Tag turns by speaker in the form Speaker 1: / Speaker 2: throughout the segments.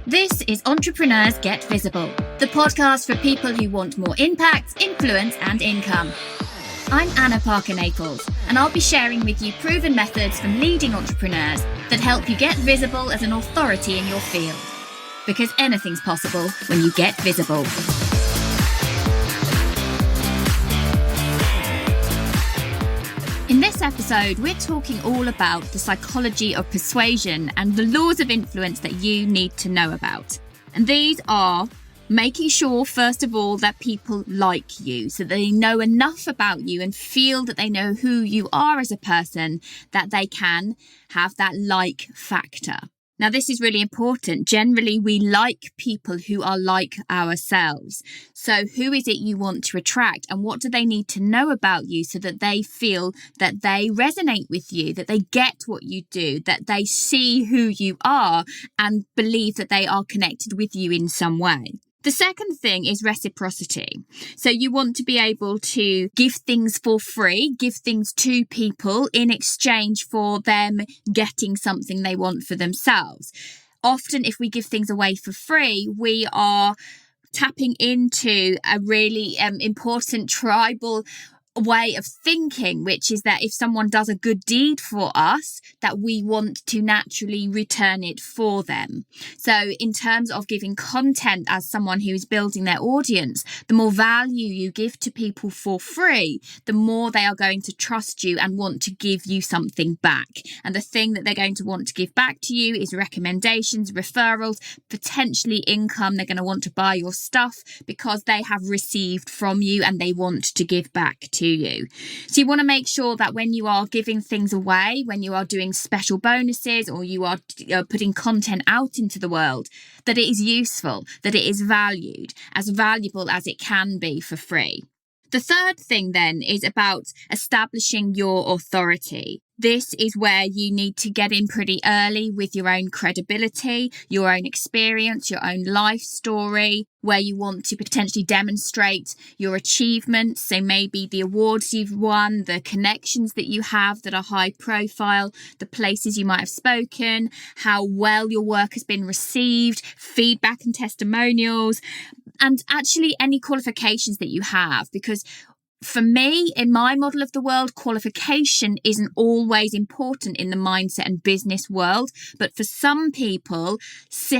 Speaker 1: This is Entrepreneurs Get Visible, the podcast for people who want more impact, influence, and income. I'm Anna Parker-Naples, and I'll be sharing with you proven methods from leading entrepreneurs that help you get visible as an authority in your field. Because anything's possible when you get visible. In this episode, we're talking all about the psychology of persuasion and the laws of influence that you need to know about. And these are making sure, first of all, that people like you, so they know enough about you and feel that they know who you are as a person, that they can have that like factor. Now, this is really important. Generally, we like people who are like ourselves. So who is it you want to attract, and what do they need to know about you so that they feel that they resonate with you, that they get what you do, that they see who you are and believe that they are connected with you in some way? The second thing is reciprocity. So you want to be able to give things for free, give things to people in exchange for them getting something they want for themselves. Often, if we give things away for free, we are tapping into a really important tribal way of thinking, which is that if someone does a good deed for us, that we want to naturally return it for them. So in terms of giving content as someone who is building their audience, the more value you give to people for free, the more they are going to trust you and want to give you something back. And the thing that they're going to want to give back to you is recommendations, referrals, potentially income. They're going to want to buy your stuff because they have received from you and they want to give back to you. So you want to make sure that when you are giving things away, when you are doing special bonuses or you are putting content out into the world, that it is useful, that it is valued, as valuable as it can be for free. The third thing then is about establishing your authority. This is where you need to get in pretty early with your own credibility, your own experience, your own life story, where you want to potentially demonstrate your achievements. So maybe the awards you've won, the connections that you have that are high profile, the places you might have spoken, how well your work has been received, feedback and testimonials, and actually any qualifications that you have. Because for me, in my model of the world, qualification isn't always important in the mindset and business world. But for some people,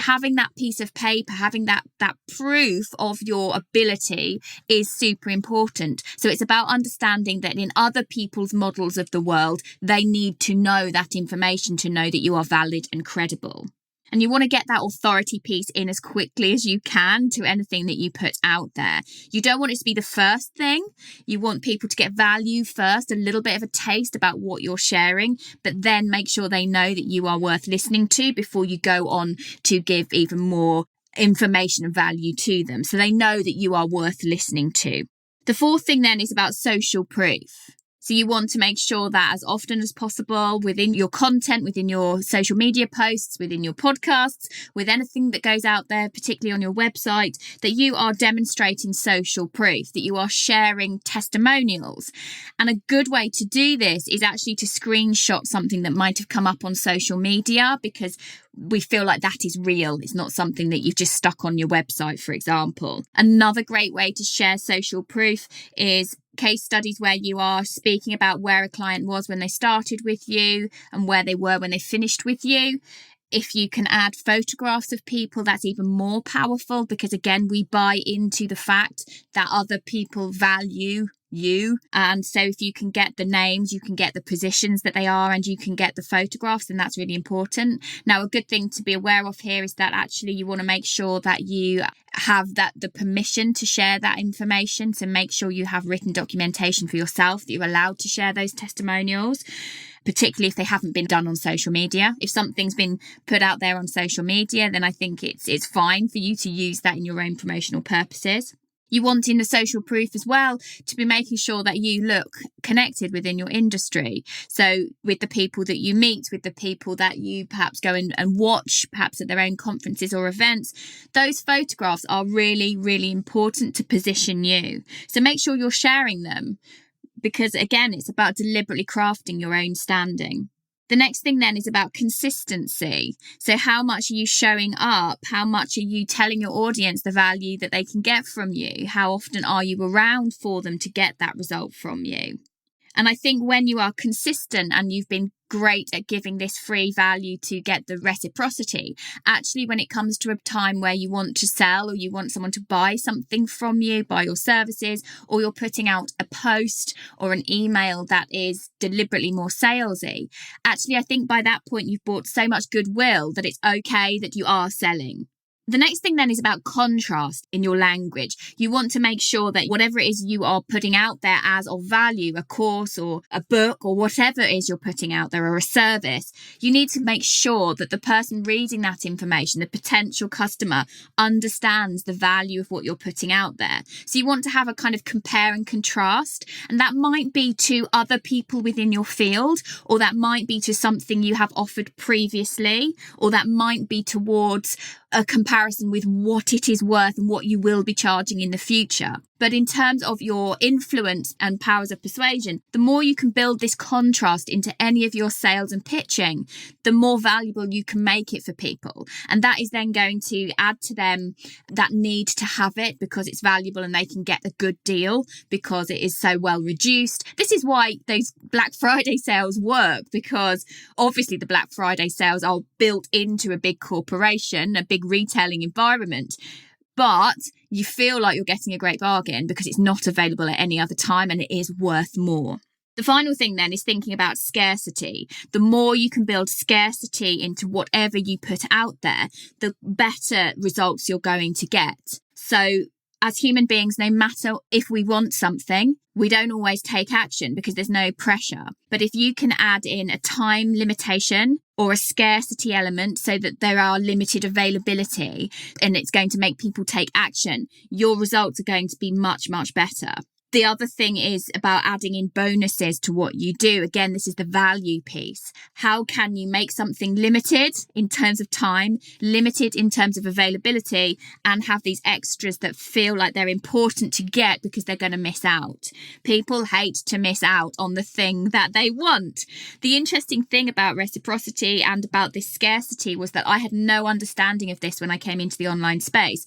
Speaker 1: having that piece of paper, having that proof of your ability is super important. So it's about understanding that in other people's models of the world, they need to know that information to know that you are valid and credible. And you want to get that authority piece in as quickly as you can to anything that you put out there. You don't want it to be the first thing. You want people to get value first, a little bit of a taste about what you're sharing, but then make sure they know that you are worth listening to before you go on to give even more information and value to them. So they know that you are worth listening to. The fourth thing then is about social proof. So you want to make sure that as often as possible within your content, within your social media posts, within your podcasts, with anything that goes out there, particularly on your website, that you are demonstrating social proof, that you are sharing testimonials. And a good way to do this is actually to screenshot something that might have come up on social media, because we feel like that is real. It's not something that you've just stuck on your website, for example. Another great way to share social proof is case studies where you are speaking about where a client was when they started with you and where they were when they finished with you. If you can add photographs of people, that's even more powerful, because again, we buy into the fact that other people value you. And so if you can get the names, you can get the positions that they are, and you can get the photographs, then that's really important. Now, a good thing to be aware of here is that actually you want to make sure that you have the permission to share that information. So make sure you have written documentation for yourself that you're allowed to share those testimonials, particularly if they haven't been done on social media. If something's been put out there on social media, then I think it's fine for you to use that in your own promotional purposes. You want in the social proof as well to be making sure that you look connected within your industry. So with the people that you meet, with the people that you perhaps go and watch, perhaps at their own conferences or events, those photographs are really, really important to position you. So make sure you're sharing them, because again, it's about deliberately crafting your own standing. The next thing then is about consistency. So how much are you showing up? How much are you telling your audience the value that they can get from you? How often are you around for them to get that result from you? And I think when you are consistent and you've been great at giving this free value to get the reciprocity, actually when it comes to a time where you want to sell or you want someone to buy something from you, buy your services, or you're putting out a post or an email that is deliberately more salesy, actually I think by that point you've bought so much goodwill that it's okay that you are selling. The next thing then is about contrast in your language. You want to make sure that whatever it is you are putting out there as of value, a course or a book or whatever it is you're putting out there or a service, you need to make sure that the person reading that information, the potential customer, understands the value of what you're putting out there. So you want to have a kind of compare and contrast, and that might be to other people within your field, or that might be to something you have offered previously, or that might be towards a comparison with what it is worth and what you will be charging in the future. But in terms of your influence and powers of persuasion, the more you can build this contrast into any of your sales and pitching, the more valuable you can make it for people. And that is then going to add to them that need to have it because it's valuable and they can get a good deal because it is so well reduced. This is why those Black Friday sales work, because obviously the Black Friday sales are built into a big corporation, a big retailing environment. But you feel like you're getting a great bargain because it's not available at any other time and it is worth more. The final thing then is thinking about scarcity. The more you can build scarcity into whatever you put out there, the better results you're going to get. So as human beings, no matter if we want something, we don't always take action because there's no pressure. But if you can add in a time limitation or a scarcity element so that there are limited availability and it's going to make people take action, your results are going to be much, much better. The other thing is about adding in bonuses to what you do. Again, this is the value piece. How can you make something limited in terms of time, limited in terms of availability, and have these extras that feel like they're important to get because they're going to miss out? People hate to miss out on the thing that they want. The interesting thing about reciprocity and about this scarcity was that I had no understanding of this when I came into the online space.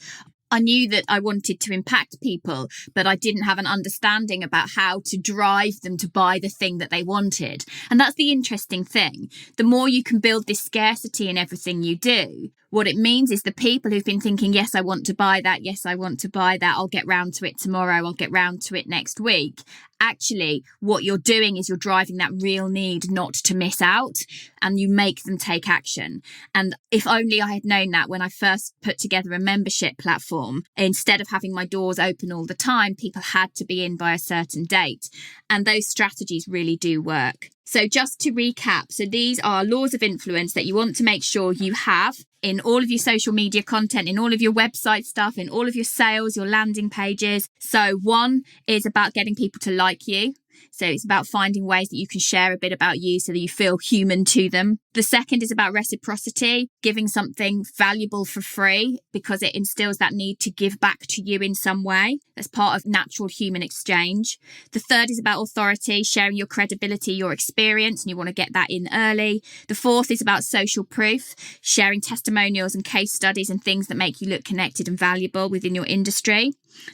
Speaker 1: I knew that I wanted to impact people, but I didn't have an understanding about how to drive them to buy the thing that they wanted. And that's the interesting thing. The more you can build this scarcity in everything you do, what it means is the people who've been thinking, yes, I want to buy that. Yes, I want to buy that. I'll get round to it tomorrow. I'll get round to it next week. Actually, what you're doing is you're driving that real need not to miss out, and you make them take action. And if only I had known that when I first put together a membership platform, instead of having my doors open all the time, people had to be in by a certain date. And those strategies really do work. So just to recap, so these are laws of influence that you want to make sure you have in all of your social media content, in all of your website stuff, in all of your sales, your landing pages. So one is about getting people to like you. So it's about finding ways that you can share a bit about you so that you feel human to them. The second is about reciprocity, giving something valuable for free because it instills that need to give back to you in some way. That's part of natural human exchange. The third is about authority, sharing your credibility, your experience, and you want to get that in early. The fourth is about social proof, sharing testimonials and case studies and things that make you look connected and valuable within your industry.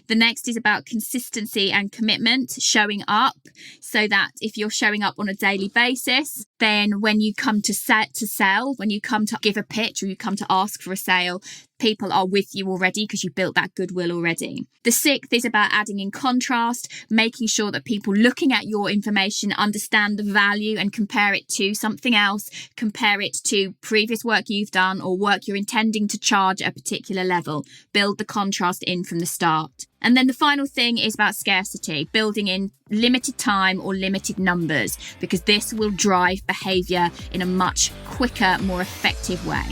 Speaker 1: The next is about consistency and commitment, showing up so that if you're showing up on a daily basis, then when you come to sell, when you come to give a pitch or you come to ask for a sale, people are with you already because you built that goodwill already. The sixth is about adding in contrast, making sure that people looking at your information understand the value and compare it to something else, compare it to previous work you've done or work you're intending to charge at a particular level. Build the contrast in from the start. And then the final thing is about scarcity, building in limited time or limited numbers, because this will drive behaviour in a much quicker, more effective way.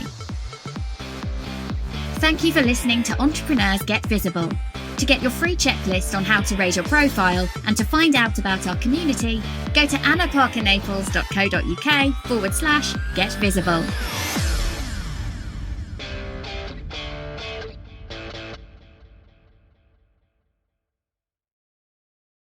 Speaker 1: Thank you for listening to Entrepreneurs Get Visible. To get your free checklist on how to raise your profile and to find out about our community, go to annaparkernaples.co.uk/get visible.